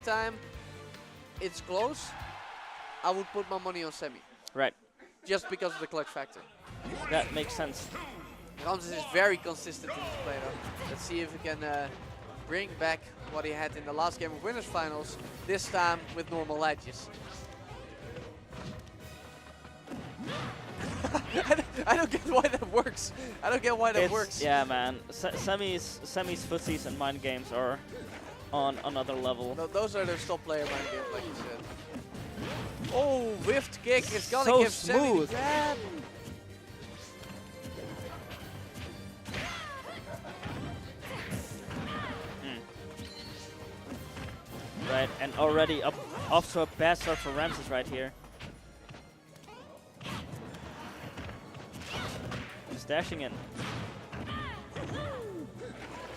time it's close, I would put my money on Semi. Right. Just because of the clutch factor. That makes sense. Ramses is very consistent in this play though. Let's see if he can bring back what he had in the last game of winners finals, this time with normal ledges. I don't get why that works. I don't get why that works. Yeah, man. Semi's footsies and mind games are on another level. No, those are their top player mind games, like you said. Oh, whiffed kick is gonna So give Semi the smooth. grab. Right, and already off to a bad start for Ramses right here. Just dashing in.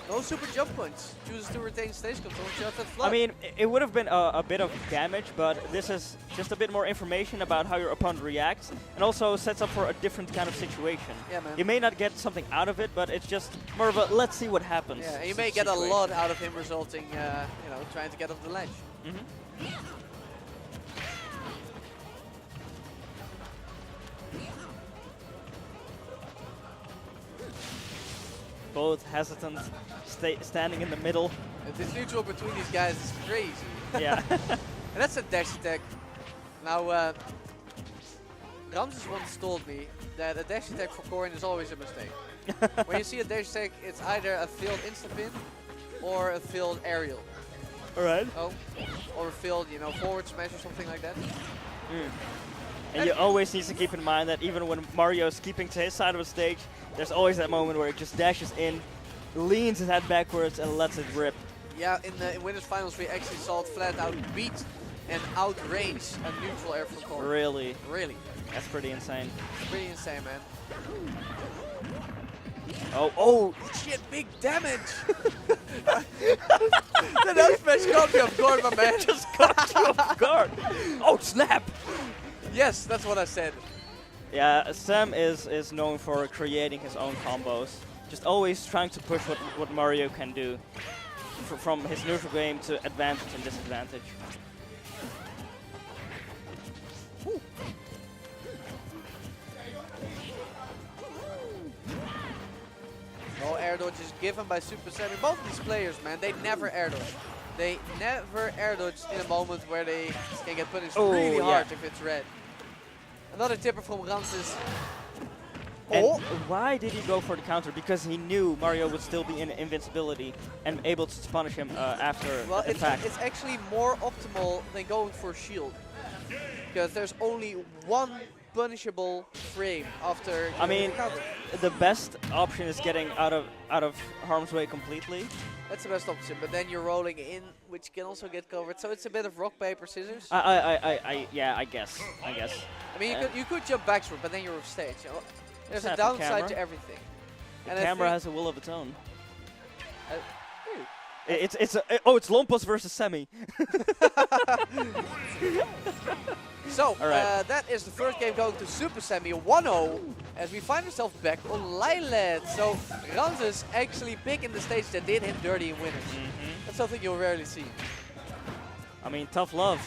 No super jump points. Chooses to retain stage control and shows that flood. I mean, it would have been a bit of damage, but this is just a bit more information about how your opponent reacts, and also sets up for a different kind of situation. Yeah, man. You may not get something out of it, but it's just more of a let's see what happens. Yeah, and you may get a lot out of him resulting, you know, trying to get off the ledge. Both hesitant, standing in the middle. And this neutral between these guys is crazy. Yeah. And that's a dash attack. Now, Ramses once told me that a dash attack for Corrin is always a mistake. When you see a dash attack, it's either a failed insta-pin or a failed aerial. Alright. Oh, or a failed, you know, forward smash or something like that. And you always need to keep in mind that even when Mario is keeping to his side of the stage, there's always that moment where it just dashes in, leans his head backwards, and lets it rip. Yeah, in winners finals we actually saw it flat out beat and outrange a neutral air from Corrin. Really? Really. That's pretty insane. Pretty insane, man. Oh, shit, big damage! The down smash caught me off guard, my man. Just caught you off guard. Oh, snap! Yes, that's what I said. Yeah, Sam is known for creating his own combos. Just always trying to push what Mario can do. From his neutral game to advantage and disadvantage. Woo. No air dodge is given by SupahSemmie. Both of these players, man, they never air dodge. They never air dodge in a moment where they can get punished really hard if it's red. Another tipper from Ramses. And why did he go for the counter? Because he knew Mario would still be in invincibility and able to punish him after the fact. It's actually more optimal than going for shield. Because there's only one punishable frame after I mean, the counter. The best option is getting out of harm's way completely. That's the best option, but then you're rolling in, which can also get covered. So it's a bit of rock, paper, scissors. Yeah, I guess. I mean, you could jump backward, but then you're off stage. You know? There's a Except the downside camera. to everything. The camera has a will of its own. Ooh. It's Lompos versus Semi. So, that is the first game going to SupahSemmie 1-0 as we find ourselves back on Lylat. So, Ramses actually picking the stage that did him dirty in winners. That's something you'll rarely see. I mean, tough love.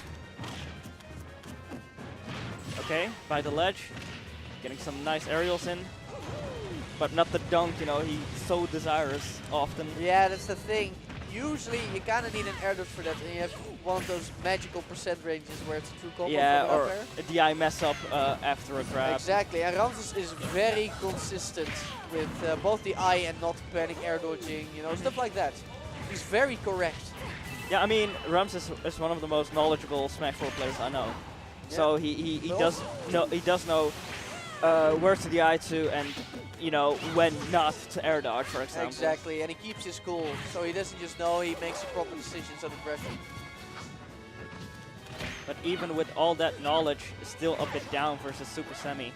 Okay, by the ledge. Getting some nice aerials in. But not the dunk, you know, he's so desirous often. Yeah, that's the thing. Usually you kind of need an air dodge for that, and you have one of those magical percent ranges where it's a true combo. Yeah, for or a DI mess up after a grab. Exactly, and Ramses is very consistent with both the eye and not panic air dodging, you know, stuff like that. He's very correct. Yeah, I mean, Ramses is one of the most knowledgeable Smash 4 players I know. Yeah. So he does know where to DI to and, you know, when not to air dodge, for example. Exactly, and he keeps his cool, so he doesn't just know, he makes the proper decisions under pressure. But even with all that knowledge, still a bit down versus SupahSemmie.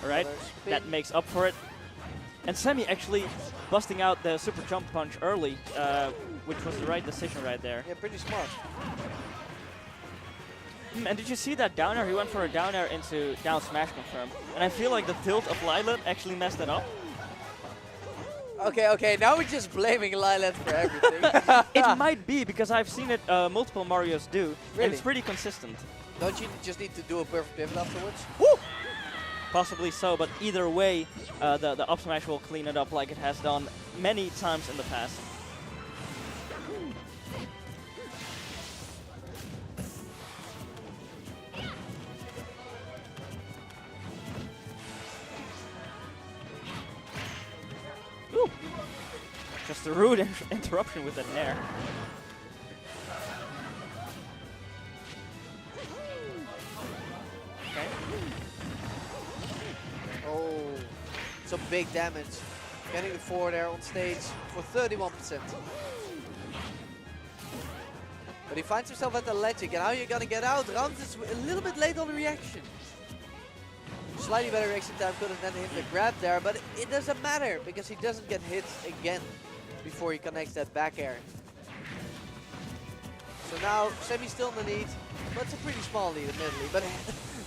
Alright, that makes up for it. And Semi actually busting out the super jump punch early, which was the right decision right there. Yeah, pretty smart. And did you see that down air? He went for a down air into down smash confirm. And I feel like the tilt of Lylat actually messed it up. Okay, now we're just blaming Lylat for everything. It might be, because I've seen it multiple Marios do, Really? and it's pretty consistent. Don't you just need to do a perfect pivot afterwards? Woo! Possibly so, but either way, the up smash will clean it up like it has done many times in the past. Ooh. Just a rude interruption with that nair. Okay. Oh, some big damage. Getting the forward air on stage for 31%. But he finds himself at the ledge again. How are you gonna get out? Ramses is a little bit late on the reaction. Slightly better reaction time, could have then hit the grab there, but it doesn't matter because he doesn't get hit again before he connects that back air. So now Semmie's still in the lead, but it's a pretty small lead admittedly. But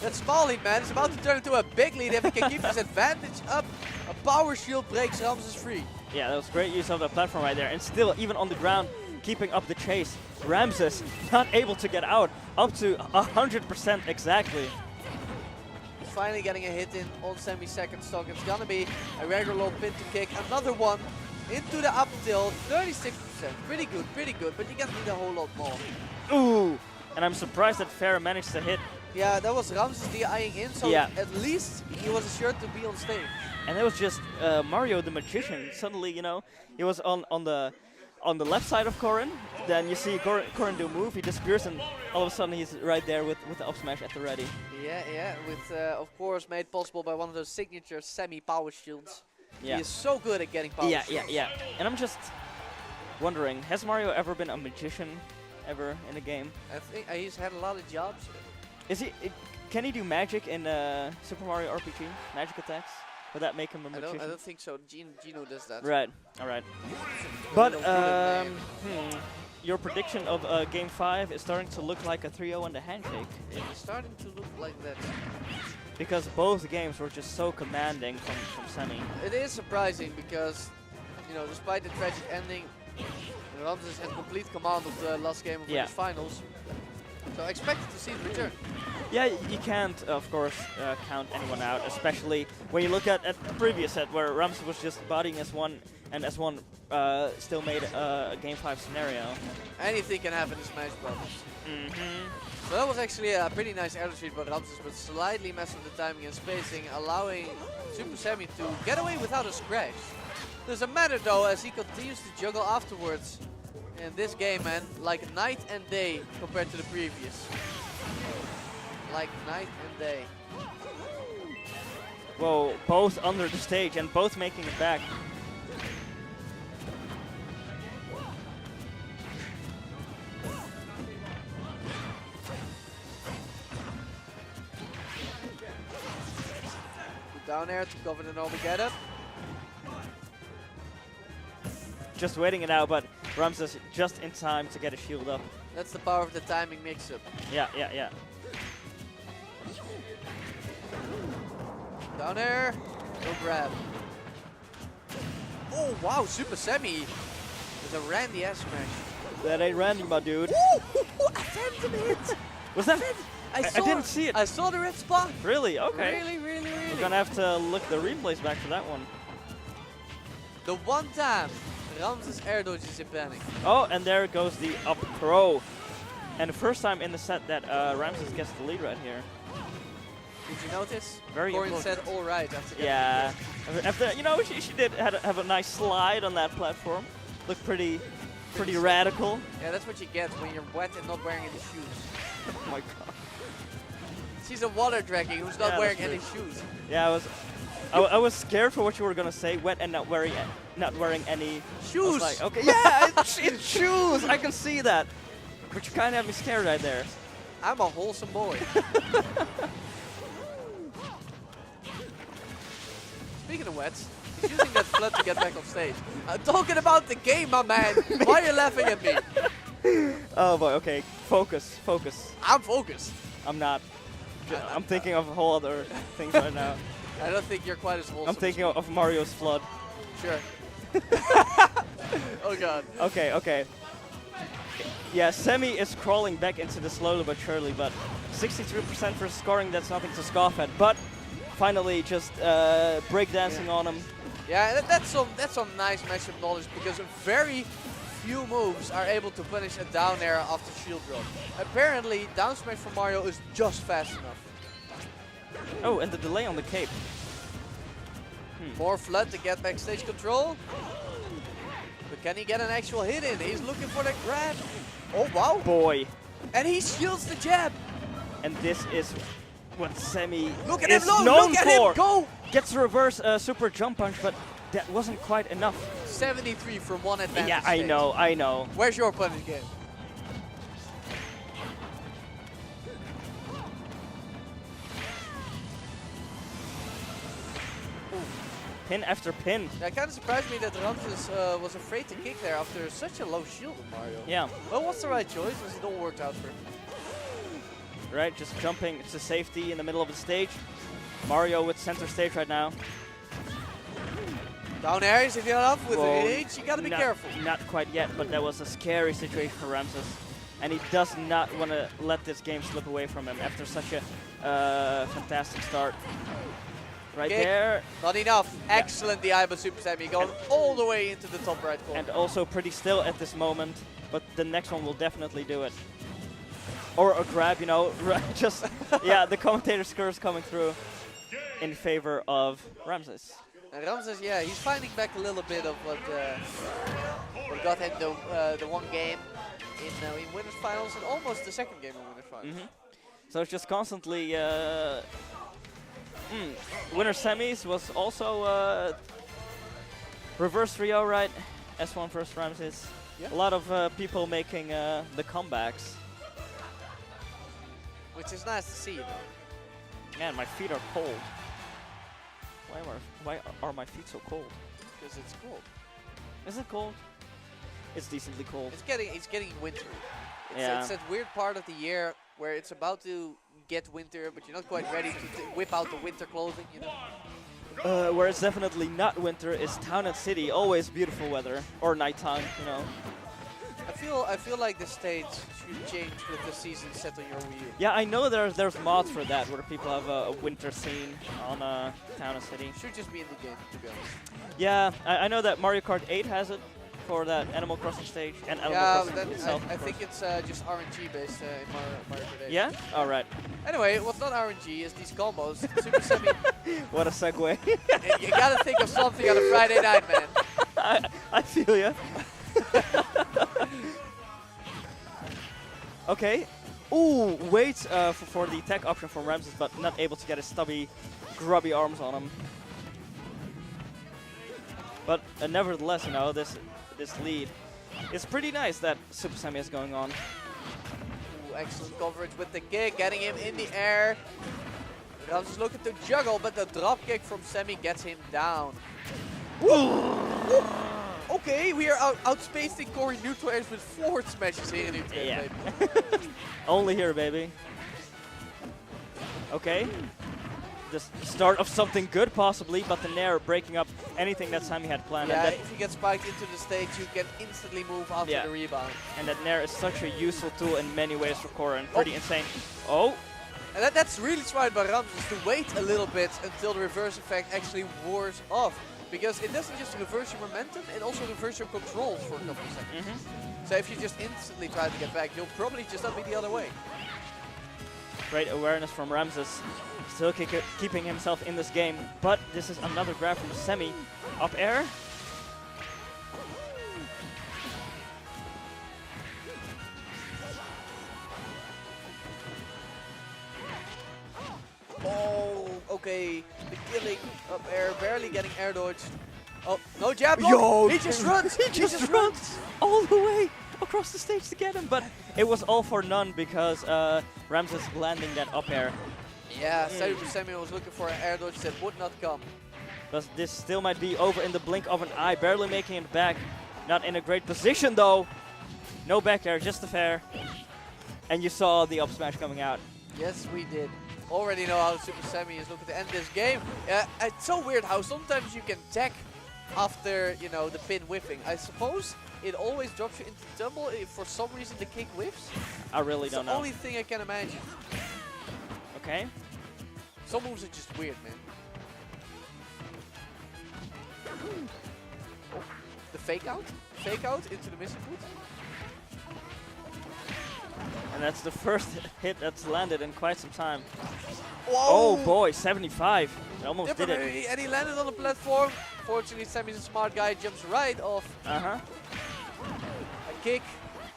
that small lead, man, is about to turn into a big lead if he can keep his advantage up. A power shield breaks Ramses free. Yeah, that was great use of the platform right there, and still, even on the ground, keeping up the chase. Ramses not able to get out, up to 100% exactly. Finally getting a hit in on Semmie's second stock. It's gonna be a regular low pin to kick. Another one into the up tilt, 36%. Pretty good, but you can need a whole lot more. Ooh! And I'm surprised that Fair managed to hit. Yeah, that was Ramses DIing in, so yeah. At least he was assured to be on stage. And it was just Mario the Magician. Suddenly, you know, he was on the left side of Corrin. Then you see Corrin do a move, he disappears, and all of a sudden he's right there with the up smash at the ready. Yeah, with of course made possible by one of those signature semi-power shields. Yeah. He is so good at getting power shields. Yeah. And I'm just wondering, has Mario ever been a magician ever in a game? I think he's had a lot of jobs. Is he? Can he do magic in Super Mario RPG? Magic attacks? Would that make him a magician? I don't think so. Gino does that. Right. All right. But your prediction of Game 5 is starting to look like a 3-0 and a handshake. It's starting to look like that. Because both games were just so commanding from Semmie. It is surprising because, you know, despite the tragic ending, Ramses had complete command of the last game of the finals. So I expected to see it return. Yeah, you can't, of course, count anyone out, especially when you look at the previous set where Ramses was just bodying S1 and S1 still made a Game 5 scenario. Anything can happen in Smash Brothers. So that was actually a pretty nice air retreat by Ramses, but slightly messed with the timing and spacing, allowing SupahSemmie to get away without a scratch. Doesn't matter though, as he continues to juggle afterwards. In this game, man, like night and day compared to the previous. Like night and day. Whoa, both under the stage and both making it back. Down air to cover the normal get up. Just waiting it out, but Ramses just in time to get a shield up. That's the power of the timing mix-up. Yeah. Down air, no grab. Oh wow, SupahSemmie with a Randy S smash. That ain't Randy, my dude. Ooh, a phantom hit. Was that? I didn't see it. I saw the red spot. Really? Okay. Really. We're gonna have to look the replays back for that one. The one time Ramses air dodges in panic. Oh, and there goes the up throw. And the first time in the set that Ramses gets the lead right here. Did you notice? Very Corrin important. said all right after getting Yeah. After, you know, she did have a nice slide on that platform. Looked pretty radical. Yeah, that's what you get when you're wet and not wearing any shoes. Oh my god. She's a water dragon who's not wearing that's any true. shoes. Yeah, I was scared for what you were gonna say. Wet and not wearing any shoes. Like, okay, yeah, it's shoes. I can see that. But you kind of had me scared right there. I'm a wholesome boy. Speaking of wets, he's using that flood to get back on stage. I'm talking about the game, my man. Why are you laughing at me? Oh boy, okay. Focus. I'm focused. I'm not. I'm thinking of whole other things right now. I don't think you're quite as wholesome. I'm thinking of Mario's flood. Sure. Oh god. Okay, okay. Yeah, Semmie is crawling back into the slowly but surely, but 63% for scoring, that's nothing to scoff at. But finally just breakdancing on him. Yeah, that's some nice matchup knowledge, because very few moves are able to punish a down air after shield drop. Apparently, down smash from Mario is just fast enough. Oh, and the delay on the cape. More flood to get backstage control. But can he get an actual hit in? He's looking for the grab. Oh, wow. Boy. And he shields the jab. And this is what Semmie Look at is him, known look at for. him go! Gets a reverse super jump punch, but that wasn't quite enough. 73 from one advantage. Yeah, I know, I know. Where's your punish game? Pin after pin. Yeah, it kind of surprised me that Ramses was afraid to kick there after such a low shield of Mario. Yeah. Well, what's the right choice? As it all worked out for him. Right, just jumping to safety in the middle of the stage. Mario with center stage right now. Down airs if you're up with Whoa, the H, you gotta be careful. Not quite yet, but that was a scary situation for Ramses. And he does not want to let this game slip away from him after such a fantastic start. Right Kick. there. Not enough. Excellent DI by SupahSemmie, going all the way into the top right corner. And also pretty still at this moment, but the next one will definitely do it. Or a grab, you know, just, yeah, the commentator scores coming through in favor of Ramses. And Ramses, yeah, he's finding back a little bit of what got him the one game in winners finals and almost the second game in winners finals. So it's just constantly winner semis was also reverse 3-0, right? S1 versus Ramses. Yeah. A lot of people making the comebacks. Which is nice to see, though. Man, my feet are cold. Why are my feet so cold? Because it's cold. Is it cold? It's decently cold. It's getting wintry. Yeah. It's that weird part of the year where it's about to get winter, but you're not quite ready to whip out the winter clothing, you know? Where it's definitely not winter is town and city, always beautiful weather. Or nighttime, you know. I feel like the stage should change with the season set on your Wii U. Yeah, I know there's mods for that, where people have a winter scene on town and city. Should just be in the game, to be honest. Yeah, I know that Mario Kart 8 has it for that Animal Crossing stage and Animal Crossing itself. I think it's just RNG based in Mario Kart 8. Yeah? Alright. Anyway, what's not RNG is these combos. SupahSemmie. What a segue. You gotta think of something on a Friday night, man. I feel ya. Okay. Ooh, wait for the tech option from Ramses, but not able to get his stubby, grubby arms on him. But nevertheless, you know, this lead is pretty nice that SupahSemmie is going on. Ooh, excellent coverage with the kick, getting him in the air. Ramses looking to juggle, but the drop kick from Semmie gets him down. Ooh. Okay, we are outspacing Corrin neutral airs with forward smashes here in Utrecht, Yeah. baby. Only here, baby. Okay. The start of something good, possibly, but the Nair breaking up anything that Semmie had planned. Yeah, and if you get spiked into the stage, you can instantly move after the rebound. And that Nair is such a useful tool in many ways for Corrin. Pretty insane. Oh! And that's really smart by Ramses to wait a little bit until the reverse effect actually wears off. Because it doesn't just reverse your momentum, it also reverses your control for a couple of seconds. So if you just instantly try to get back, you'll probably just not be the other way. Great awareness from Ramses. Still keeping himself in this game. But this is another grab from Semmie. Up air. Oh, okay. The killing up air, barely getting air dodged. Oh, no jab block. Yo, He just runs. He just runs all the way across the stage to get him. But it was all for none because Ramses landing that up air. Yeah, SupahSemmie was looking for an air dodge that would not come. But this still might be over in the blink of an eye. Barely making it back. Not in a great position though. No back air, just the fair. And you saw the up smash coming out. Yes, we did. Already know how SupahSemmie is looking to end this game. It's so weird how sometimes you can tech after, you know, the pin whiffing. I suppose it always drops you into tumble if for some reason the kick whiffs. I really don't It's the know. only thing I can imagine. Okay. Some moves are just weird, man. Oh, the fake out into the missing foot. And that's the first hit that's landed in quite some time. Whoa! Oh boy, 75. It almost did it. And he landed on the platform. Fortunately, Semmie's a smart guy, jumps right off Uh-huh. a kick.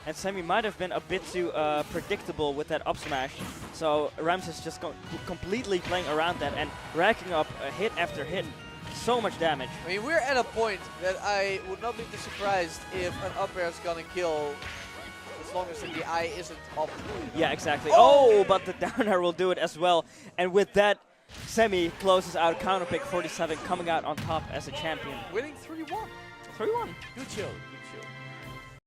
And Semmie might have been a bit too predictable with that up smash. So Ramses just completely playing around that and racking up hit after hit. So much damage. I mean, we're at a point that I would not be too surprised if an up air is gonna kill as long as the eye isn't up. Yeah, exactly. Oh, but the down air will do it as well. And with that, Semmie closes out Counterpick 47, coming out on top as a champion. Winning 3-1. 3-1. Good show.